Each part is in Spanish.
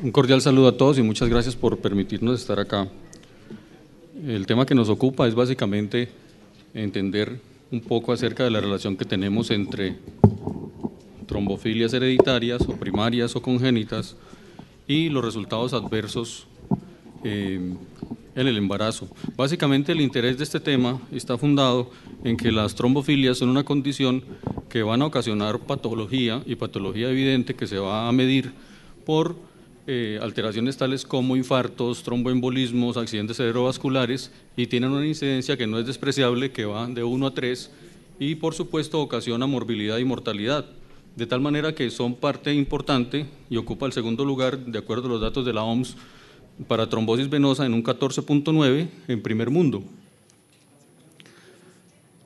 Un cordial saludo a todos y muchas gracias por permitirnos estar acá. El tema que nos ocupa es básicamente entender un poco acerca de la relación que tenemos entre trombofilias hereditarias o primarias o congénitas y los resultados adversos en el embarazo. Básicamente el interés de este tema está fundado en que las trombofilias son una condición que van a ocasionar patología y patología evidente que se va a medir por alteraciones tales como infartos, tromboembolismos, accidentes cerebrovasculares y tienen una incidencia que no es despreciable, que va de 1 a 3 y por supuesto ocasiona morbilidad y mortalidad, de tal manera que son parte importante y ocupa el segundo lugar, de acuerdo a los datos de la OMS, para trombosis venosa en un 14.9 en primer mundo.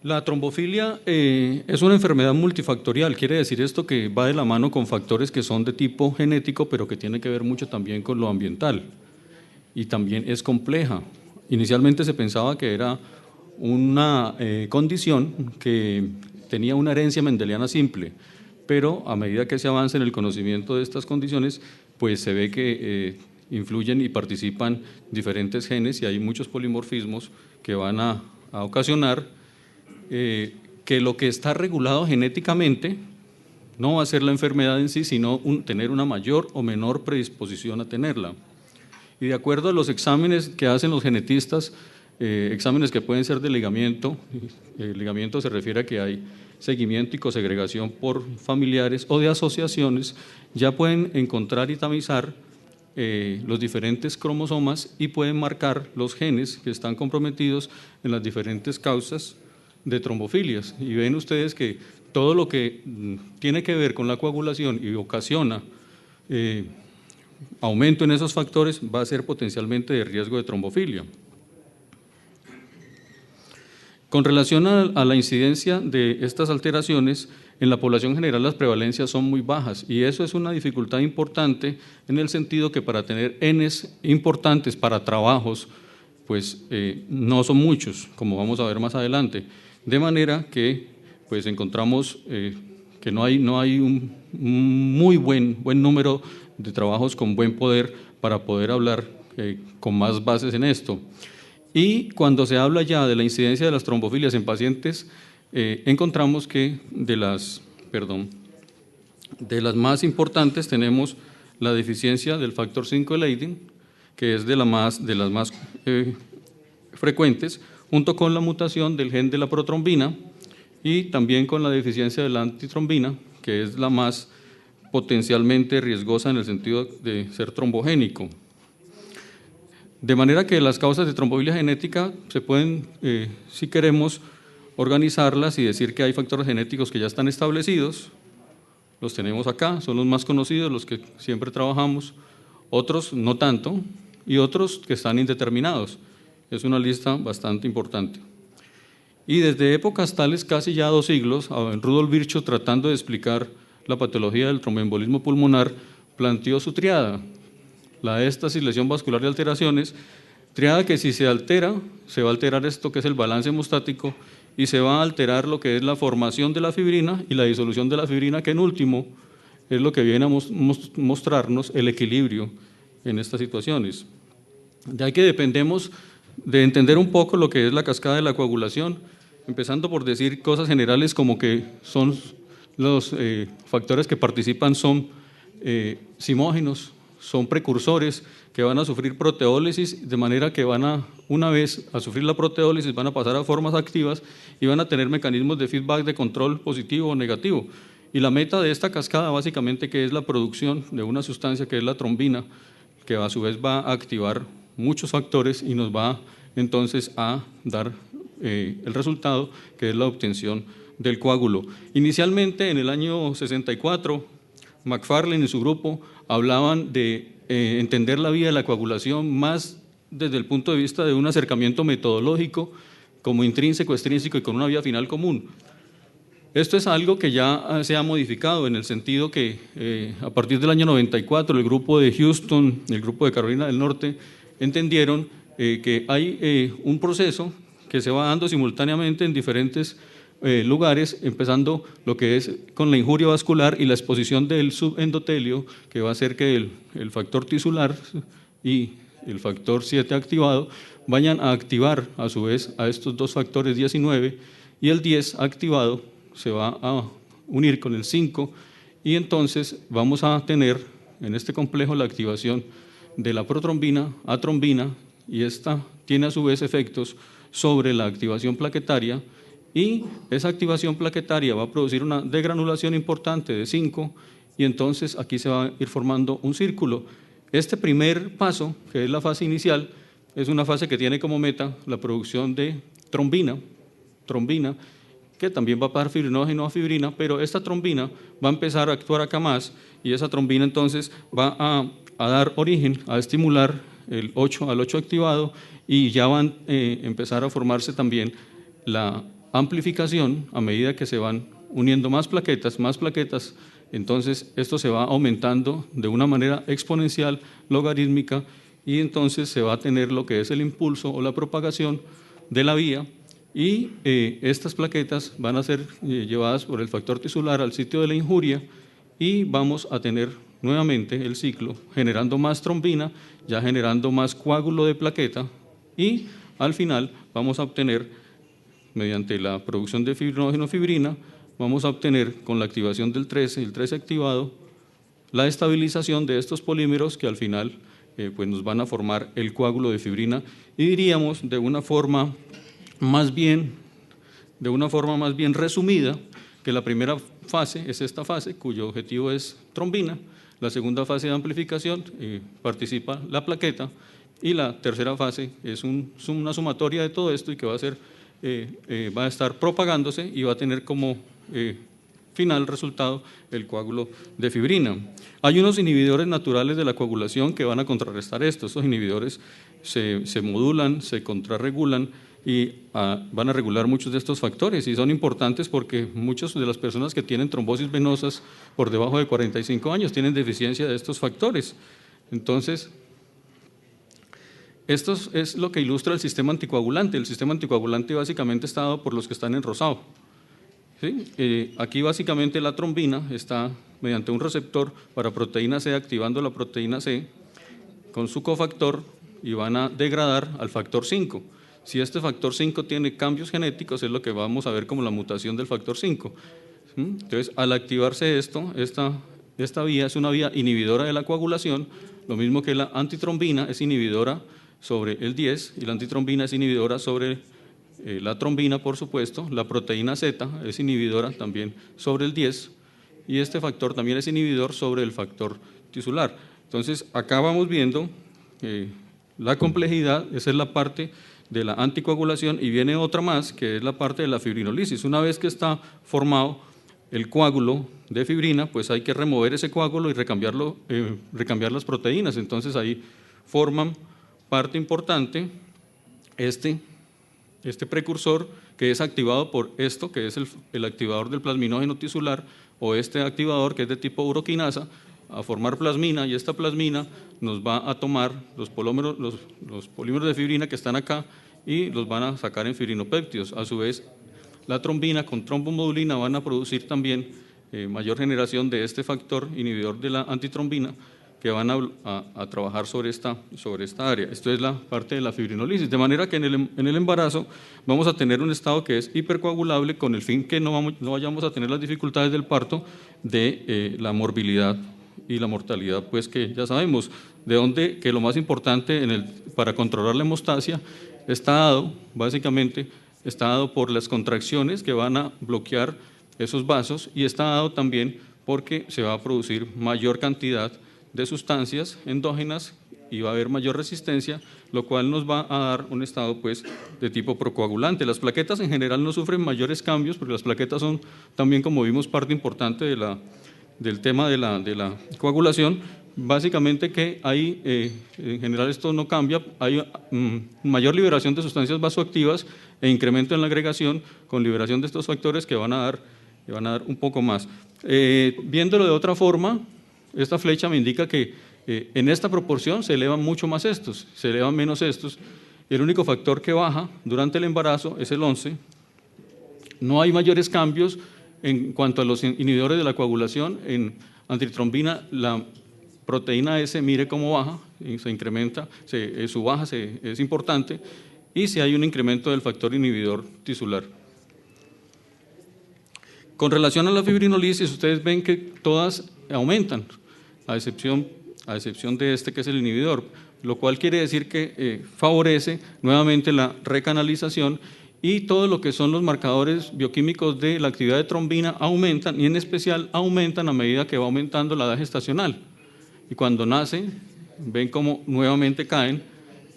La trombofilia es una enfermedad multifactorial, quiere decir esto que va de la mano con factores que son de tipo genético, pero que tiene que ver mucho también con lo ambiental y también es compleja. Inicialmente se pensaba que era una condición que tenía una herencia mendeliana simple, pero a medida que se avanza en el conocimiento de estas condiciones, pues se ve que influyen y participan diferentes genes y hay muchos polimorfismos que van a ocasionar que lo que está regulado genéticamente no va a ser la enfermedad en sí, sino tener una mayor o menor predisposición a tenerla. Y de acuerdo a los exámenes que hacen los genetistas, exámenes que pueden ser de ligamiento, el ligamiento se refiere a que hay seguimiento y cosegregación por familiares o de asociaciones, ya pueden encontrar y tamizar los diferentes cromosomas y pueden marcar los genes que están comprometidos en las diferentes causas de trombofilias. Y ven ustedes que todo lo que tiene que ver con la coagulación y ocasiona aumento en esos factores va a ser potencialmente de riesgo de trombofilia. Con relación a la incidencia de estas alteraciones, en la población general las prevalencias son muy bajas y eso es una dificultad importante en el sentido que para tener Ns importantes para trabajos, pues no son muchos, como vamos a ver más adelante. De manera que pues encontramos que no hay un muy buen número de trabajos con buen poder para poder hablar con más bases en esto. Y cuando se habla ya de la incidencia de las trombofilias en pacientes, encontramos que de las más importantes tenemos la deficiencia del factor 5 de Leiden, que es de las más frecuentes, junto con la mutación del gen de la protrombina y también con la deficiencia de la antitrombina, que es la más potencialmente riesgosa en el sentido de ser trombogénico. De manera que las causas de trombofilia genética se pueden, si queremos, organizarlas y decir que hay factores genéticos que ya están establecidos, los tenemos acá, son los más conocidos, los que siempre trabajamos, otros no tanto y otros que están indeterminados. Es una lista bastante importante. Y desde épocas tales, casi ya 2 siglos, Rudolf Virchow, tratando de explicar la patología del tromboembolismo pulmonar, planteó su triada, la éstasis, lesión vascular y alteraciones, triada que si se altera, se va a alterar esto que es el balance hemostático y se va a alterar lo que es la formación de la fibrina y la disolución de la fibrina, que en último es lo que viene a mostrarnos el equilibrio en estas situaciones. De ahí que dependemos de entender un poco lo que es la cascada de la coagulación, empezando por decir cosas generales como que son los factores que participan son simógenos, son precursores que van a sufrir proteólisis, de manera que una vez a sufrir la proteólisis van a pasar a formas activas y van a tener mecanismos de feedback de control positivo o negativo. Y la meta de esta cascada básicamente que es la producción de una sustancia que es la trombina, que a su vez va a activar muchos factores y nos va entonces a dar el resultado que es la obtención del coágulo. Inicialmente en el año 64, McFarlane y su grupo hablaban de entender la vía de la coagulación más desde el punto de vista de un acercamiento metodológico como intrínseco, extrínseco y con una vía final común. Esto es algo que ya se ha modificado en el sentido que a partir del año 94 el grupo de Houston, el grupo de Carolina del Norte entendieron que hay un proceso que se va dando simultáneamente en diferentes lugares, empezando lo que es con la injuria vascular y la exposición del subendotelio, que va a hacer que el factor tisular y el factor 7 activado vayan a activar a su vez a estos dos factores 10 y 9, y el 10 activado se va a unir con el 5, y entonces vamos a tener en este complejo la activación de la protrombina a trombina, y esta tiene a su vez efectos sobre la activación plaquetaria, y esa activación plaquetaria va a producir una degranulación importante de 5, y entonces aquí se va a ir formando un círculo. Este primer paso, que es la fase inicial, es una fase que tiene como meta la producción de trombina, que también va a pasar fibrinógeno a fibrina, pero esta trombina va a empezar a actuar acá más, y esa trombina entonces va a dar origen a estimular el 8 al 8 activado, y ya van a empezar a formarse también la amplificación a medida que se van uniendo más plaquetas, entonces esto se va aumentando de una manera exponencial, logarítmica, y entonces se va a tener lo que es el impulso o la propagación de la vía, y estas plaquetas van a ser llevadas por el factor tisular al sitio de la injuria, y vamos a tener nuevamente el ciclo generando más trombina, ya generando más coágulo de plaqueta, y al final vamos a obtener, mediante la producción de fibrinógeno fibrina, vamos a obtener con la activación del 13, el 13 activado, la estabilización de estos polímeros que al final pues nos van a formar el coágulo de fibrina, y diríamos de una forma más bien resumida que la primera fase es esta fase cuyo objetivo es trombina, la segunda fase de amplificación participa la plaqueta, y la tercera fase es una sumatoria de todo esto, y que va a estar propagándose y va a tener como final resultado el coágulo de fibrina. Hay unos inhibidores naturales de la coagulación que van a contrarrestar esto. Estos inhibidores se modulan, se contrarregulan, y van a regular muchos de estos factores, y son importantes porque muchas de las personas que tienen trombosis venosas por debajo de 45 años tienen deficiencia de estos factores. Entonces, esto es lo que ilustra el sistema anticoagulante. El sistema anticoagulante básicamente está dado por los que están en rosado. ¿Sí? Aquí básicamente la trombina está mediante un receptor para proteína C, activando la proteína C con su cofactor, y van a degradar al factor 5. Si este factor 5 tiene cambios genéticos, es lo que vamos a ver como la mutación del factor 5. ¿Sí? Entonces, al activarse esto, esta vía es una vía inhibidora de la coagulación, lo mismo que la antitrombina es inhibidora sobre el 10, y la antitrombina es inhibidora sobre la trombina, por supuesto. La proteína Z es inhibidora también sobre el 10, y este factor también es inhibidor sobre el factor tisular. Entonces, acá vamos viendo la complejidad. Esa es la parte de la anticoagulación, y viene otra más, que es la parte de la fibrinolisis. Una vez que está formado el coágulo de fibrina, pues hay que remover ese coágulo y recambiar las proteínas. Entonces ahí forman parte importante este precursor, que es activado por esto, que es el activador del plasminógeno tisular, o este activador que es de tipo uroquinasa, a formar plasmina, y esta plasmina nos va a tomar los polímeros de fibrina que están acá, y los van a sacar en fibrinopéptidos. A su vez, la trombina con trombomodulina van a producir también mayor generación de este factor inhibidor de la antitrombina, que van a trabajar sobre esta área. Esto es la parte de la fibrinolisis, de manera que en el embarazo vamos a tener un estado que es hipercoagulable, con el fin que no vayamos a tener las dificultades del parto, de la morbilidad y la mortalidad, pues que ya sabemos, que lo más importante para controlar la hemostasia está dado, básicamente, está dado por las contracciones que van a bloquear esos vasos, y está dado también porque se va a producir mayor cantidad de sustancias endógenas y va a haber mayor resistencia, lo cual nos va a dar un estado pues de tipo procoagulante. Las plaquetas en general no sufren mayores cambios, porque las plaquetas son también, como vimos, parte importante del tema de la coagulación. Básicamente que hay, en general esto no cambia, hay mayor liberación de sustancias vasoactivas e incremento en la agregación con liberación de estos factores que van a dar un poco más. Viéndolo de otra forma, esta flecha me indica que en esta proporción se elevan mucho más estos, se elevan menos estos. El único factor que baja durante el embarazo es el 11, No hay mayores cambios en cuanto a los inhibidores de la coagulación. En antitrombina la proteína S, mire cómo baja, se incrementa, su baja es importante, y si hay un incremento del factor inhibidor tisular. Con relación a la fibrinolisis, ustedes ven que todas aumentan, a excepción de este que es el inhibidor, lo cual quiere decir que favorece nuevamente la recanalización, y todo lo que son los marcadores bioquímicos de la actividad de trombina aumentan, y en especial aumentan a medida que va aumentando la edad gestacional. Y cuando nace, ven cómo nuevamente caen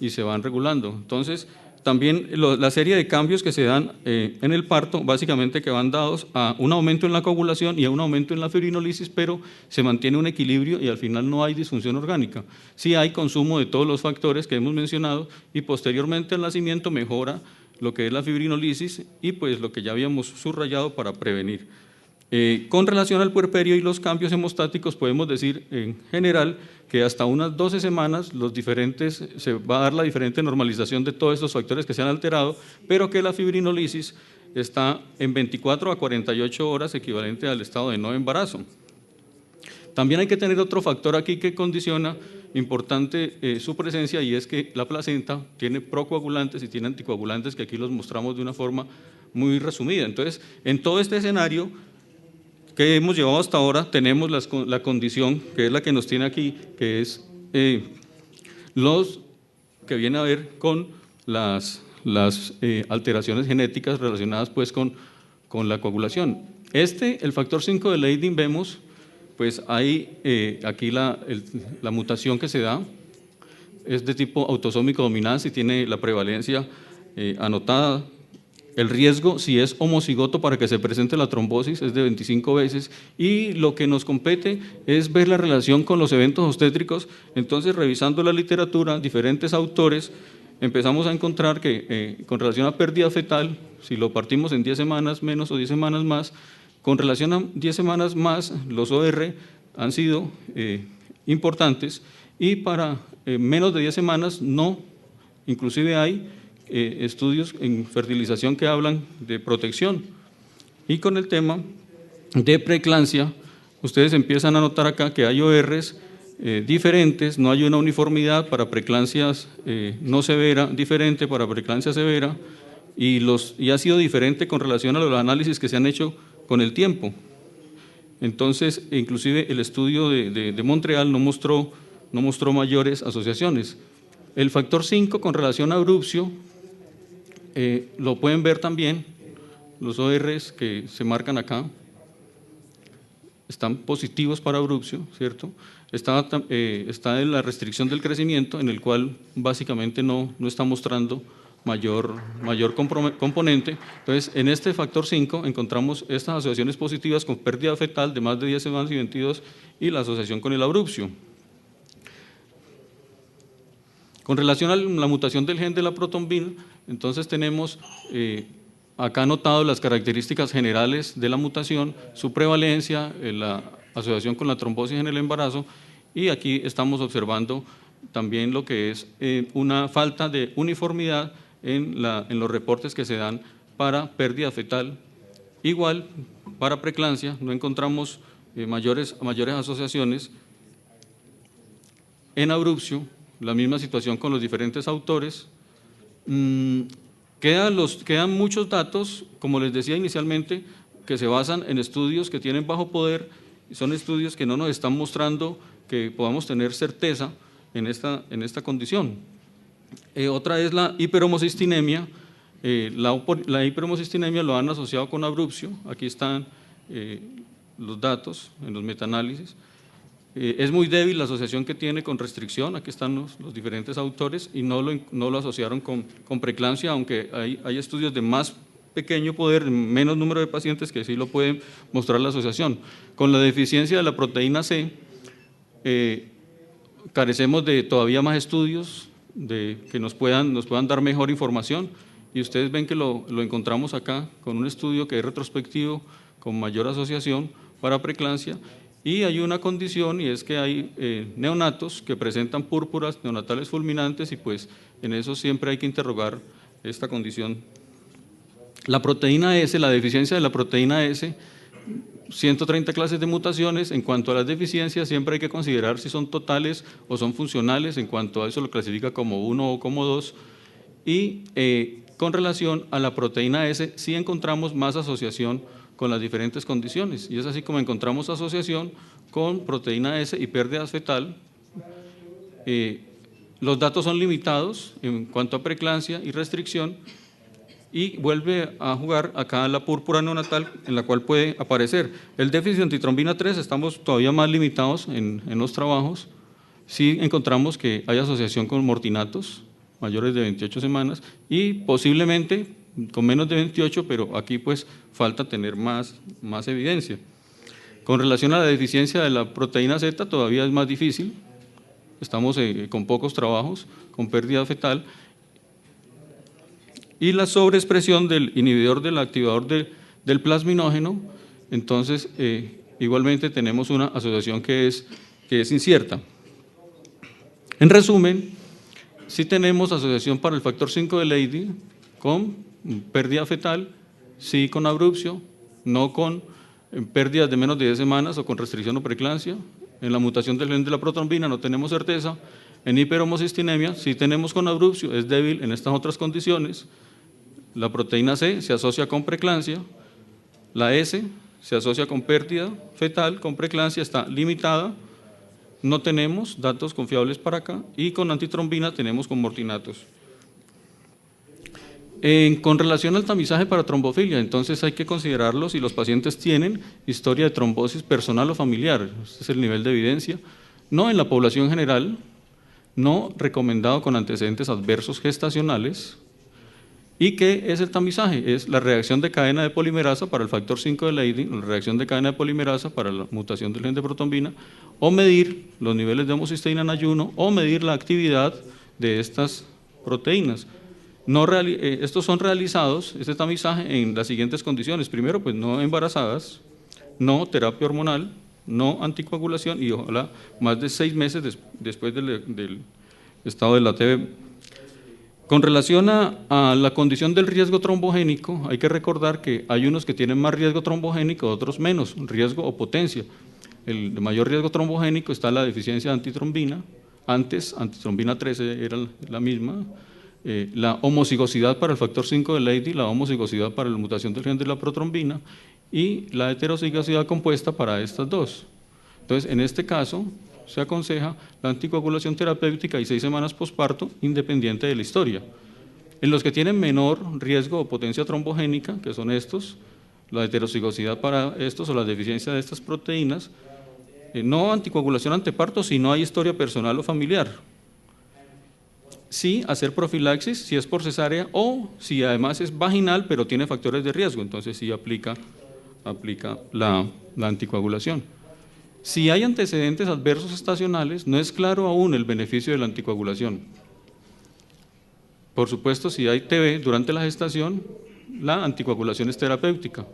y se van regulando. Entonces, también la serie de cambios que se dan en el parto, básicamente que van dados a un aumento en la coagulación y a un aumento en la fibrinolisis, pero se mantiene un equilibrio y al final no hay disfunción orgánica. Sí hay consumo de todos los factores que hemos mencionado, y posteriormente al nacimiento mejora lo que es la fibrinolisis y pues lo que ya habíamos subrayado para prevenir. Con relación al puerperio y los cambios hemostáticos, podemos decir en general que hasta unas 12 semanas se va a dar la diferente normalización de todos estos factores que se han alterado, pero que la fibrinolisis está en 24 a 48 horas, equivalente al estado de no embarazo. También hay que tener otro factor aquí que condiciona importante su presencia, y es que la placenta tiene procoagulantes y tiene anticoagulantes, que aquí los mostramos de una forma muy resumida. Entonces, en todo este escenario que hemos llevado hasta ahora, tenemos la condición que es la que nos tiene aquí, que es los que viene a ver con las alteraciones genéticas relacionadas pues con la coagulación. El factor 5 de Leiden, vemos pues hay aquí la mutación que se da, es de tipo autosómico dominante y tiene la prevalencia anotada. El riesgo, si es homocigoto para que se presente la trombosis, es de 25 veces, y lo que nos compete es ver la relación con los eventos obstétricos. Entonces, revisando la literatura, diferentes autores, empezamos a encontrar que con relación a pérdida fetal, si lo partimos en 10 semanas menos o 10 semanas más, con relación a 10 semanas más, los OR han sido importantes, y para menos de 10 semanas no, inclusive hay estudios en fertilización que hablan de protección. Y con el tema de preeclampsia, ustedes empiezan a notar acá que hay ORs diferentes, no hay una uniformidad para preeclampsias no severa, diferente para preeclampsia severa, y ha sido diferente con relación a los análisis que se han hecho con el tiempo. Entonces, inclusive el estudio de Montreal no mostró mayores asociaciones. El factor 5 con relación a abrupcio, lo pueden ver también, los ORs que se marcan acá están positivos para abrupcio, ¿cierto? Está en la restricción del crecimiento, en el cual básicamente no está mostrando mayor componente. Entonces, en este factor 5 encontramos estas asociaciones positivas con pérdida fetal de más de 10 semanas y 22, y la asociación con el abrupcio. Con relación a la mutación del gen de la protrombina, entonces tenemos acá anotado las características generales de la mutación, su prevalencia, la asociación con la trombosis en el embarazo, y aquí estamos observando también lo que es una falta de uniformidad en los reportes que se dan para pérdida fetal. Igual, para preeclampsia no encontramos mayores asociaciones. En abrupcio, la misma situación con los diferentes autores. Quedan muchos datos, como les decía inicialmente, que se basan en estudios que tienen bajo poder, y son estudios que no nos están mostrando que podamos tener certeza en esta condición. Otra es la hiperhomocistinemia. La hiperhomocistinemia lo han asociado con abrupcio, aquí están los datos en los metaanálisis. Es muy débil la asociación que tiene con restricción, aquí están los diferentes autores, y no lo asociaron con preeclampsia, aunque hay estudios de más pequeño poder, menos número de pacientes que sí lo pueden mostrar la asociación. Con la deficiencia de la proteína C, carecemos de todavía más estudios que nos puedan dar mejor información, y ustedes ven que lo encontramos acá con un estudio que es retrospectivo con mayor asociación para preeclampsia. Y hay una condición, y es que hay neonatos que presentan púrpuras neonatales fulminantes, y pues en eso siempre hay que interrogar esta condición La proteína S, la deficiencia de la proteína S, 130 clases de mutaciones. En cuanto a las deficiencias, siempre hay que considerar si son totales o son funcionales. En cuanto a eso, lo clasifica como 1 o como 2. Y con relación a la proteína S, sí encontramos más asociación con las diferentes condiciones. Y es así como encontramos asociación con proteína S y pérdida fetal. Los datos son limitados en cuanto a preeclampsia y restricción, y vuelve a jugar acá la púrpura neonatal, en la cual puede aparecer. El déficit de antitrombina 3 estamos todavía más limitados en los trabajos. Sí encontramos que hay asociación con mortinatos mayores de 28 semanas y posiblemente con menos de 28, pero aquí pues falta tener más evidencia. Con relación a la deficiencia de la proteína Z todavía es más difícil. Estamos con pocos trabajos, con pérdida fetal. Y la sobreexpresión del inhibidor del activador del plasminógeno, entonces igualmente tenemos una asociación que es incierta. En resumen, sí tenemos asociación para el factor 5 de Leydig con pérdida fetal, sí con abrupcio, no con pérdidas de menos de 10 semanas o con restricción o preeclampsia. En la mutación del gen de la protrombina no tenemos certeza. En hiperhomocistinemia sí tenemos con abrupcio, es débil en estas otras condiciones. La proteína C se asocia con preeclampsia, la S se asocia con pérdida fetal, con preeclampsia, está limitada, no tenemos datos confiables para acá, y con antitrombina tenemos con mortinatos. Con relación al tamizaje para trombofilia, entonces hay que considerarlo si los pacientes tienen historia de trombosis personal o familiar. Este es el nivel de evidencia. No en la población general, no recomendado con antecedentes adversos gestacionales. ¿Y qué es el tamizaje? Es la reacción de cadena de polimerasa para el factor 5 de Leydig, la reacción de cadena de polimerasa para la mutación del gen de protrombina, o medir los niveles de homocisteína en ayuno, o medir la actividad de estas proteínas. Estos son realizados, este tamizaje, en las siguientes condiciones. Primero, pues no embarazadas, no terapia hormonal, no anticoagulación y ojalá más de 6 meses después del estado de la TB. Con relación a la condición del riesgo trombogénico, hay que recordar que hay unos que tienen más riesgo trombogénico, otros menos, riesgo o potencia. El de mayor riesgo trombogénico está la deficiencia de antitrombina, antes antitrombina 13 era la misma, la homocigosidad para el factor 5 de Leydig, la homocigosidad para la mutación del gen de la protrombina y la heterocigosidad compuesta para estas dos. Entonces, en este caso, se aconseja la anticoagulación terapéutica y 6 semanas posparto, independiente de la historia. En los que tienen menor riesgo o potencia trombogénica, que son estos, la heterocigosidad para estos o la deficiencia de estas proteínas, no anticoagulación anteparto si no hay historia personal o familiar. Sí hacer profilaxis si es por cesárea o si además es vaginal pero tiene factores de riesgo, entonces sí aplica la anticoagulación. Si hay antecedentes adversos estacionales, no es claro aún el beneficio de la anticoagulación. Por supuesto, si hay TB durante la gestación, la anticoagulación es terapéutica.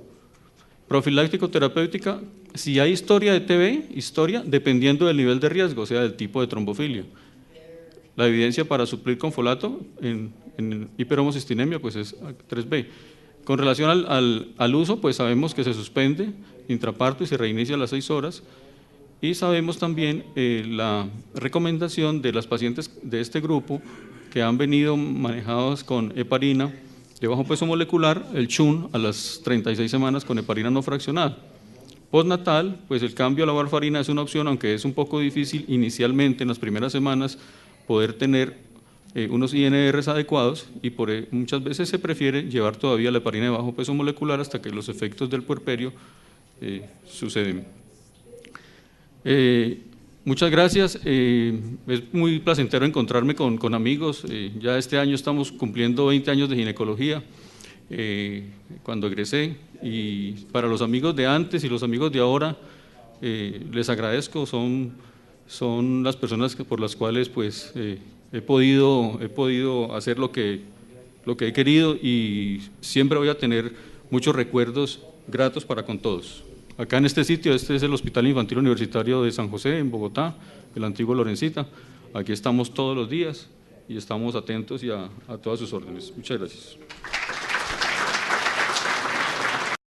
Profiláctico terapéutica, si hay historia de TB, dependiendo del nivel de riesgo, o sea, del tipo de trombofilia. La evidencia para suplir con folato en hiperhomocistinemia pues es 3B. Con relación al uso, pues sabemos que se suspende intraparto y se reinicia a las 6 horas. Y sabemos también la recomendación de las pacientes de este grupo que han venido manejados con heparina de bajo peso molecular, el CHUN a las 36 semanas con heparina no fraccionada. Postnatal, pues el cambio a la warfarina es una opción, aunque es un poco difícil inicialmente en las primeras semanas poder tener unos INRs adecuados y muchas veces se prefiere llevar todavía la heparina de bajo peso molecular hasta que los efectos del puerperio suceden. Muchas gracias, es muy placentero encontrarme con amigos. Ya este año estamos cumpliendo 20 años de ginecología, cuando egresé, y para los amigos de antes y los amigos de ahora les agradezco, son las personas por las cuales pues, he podido hacer lo que he querido, y siempre voy a tener muchos recuerdos gratos para con todos. Acá en este sitio, este es el Hospital Infantil Universitario de San José, en Bogotá, el antiguo Lorencita. Aquí estamos todos los días y estamos atentos y a todas sus órdenes. Muchas gracias.